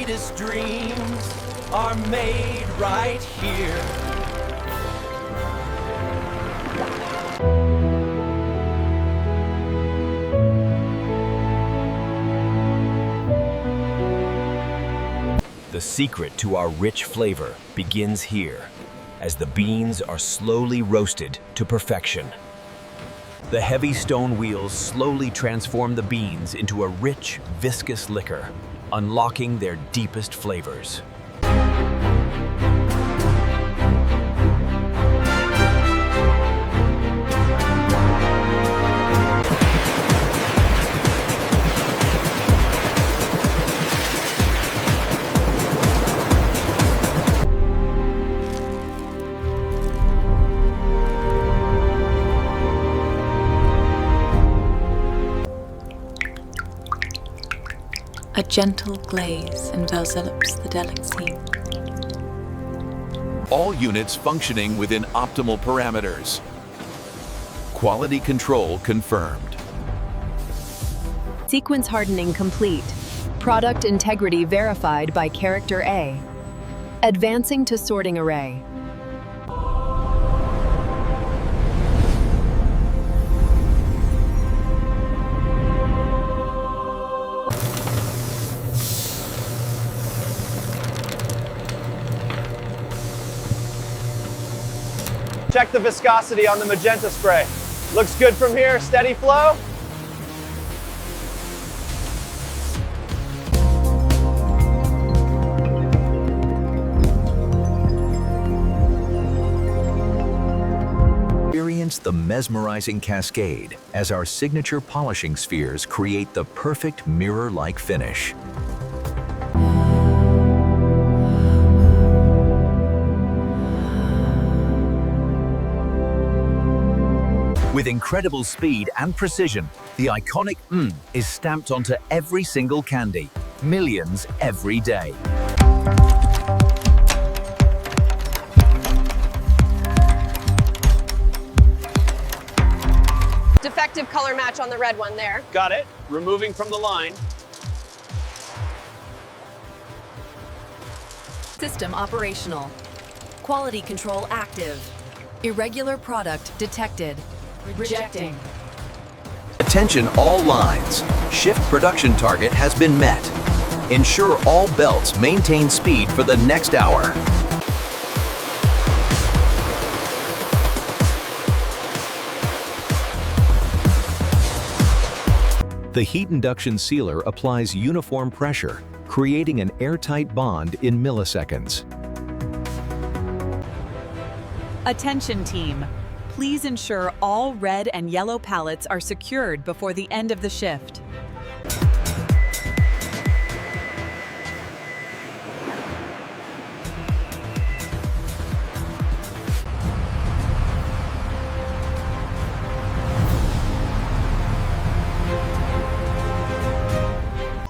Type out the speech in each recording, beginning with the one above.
sweetest dreams are made right here. The secret to our rich flavor begins here, as the beans are slowly roasted to perfection. The heavy stone wheels slowly transform the beans into a rich, viscous liquor, unlocking their deepest flavors. A gentle glaze envelops the delicacy. All units functioning within optimal parameters. Quality control confirmed. Sequence hardening complete. Product integrity verified by character A. Advancing to sorting array. Check the viscosity on the magenta spray. Looks good from here, steady flow. Experience the mesmerizing cascade as our signature polishing spheres create the perfect mirror-like finish. With incredible speed and precision, the iconic is stamped onto every single candy, millions every day. Defective color match on the red one there. Got it. Removing from the line. System operational. Quality control active. Irregular product detected. Rejecting. Attention all lines. Shift production target has been met. Ensure all belts maintain speed for the next hour. The heat induction sealer applies uniform pressure, creating an airtight bond in milliseconds. Attention team, please ensure all red and yellow pallets are secured before the end of the shift.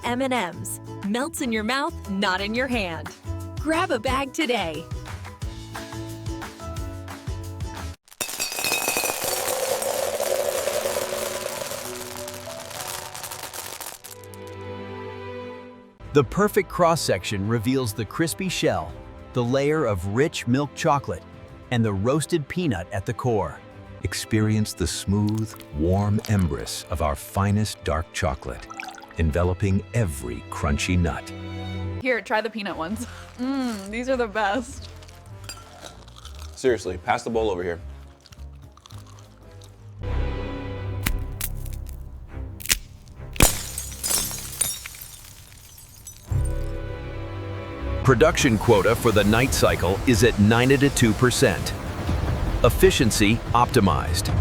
M&M's. Melts in your mouth, not in your hand. Grab a bag today. The perfect cross-section reveals the crispy shell, the layer of rich milk chocolate, and the roasted peanut at the core. Experience the smooth, warm embrace of our finest dark chocolate, enveloping every crunchy nut. Here, try the peanut ones. These are the best. Seriously, pass the bowl over here. Production quota for the night cycle is at 92%. Efficiency optimized.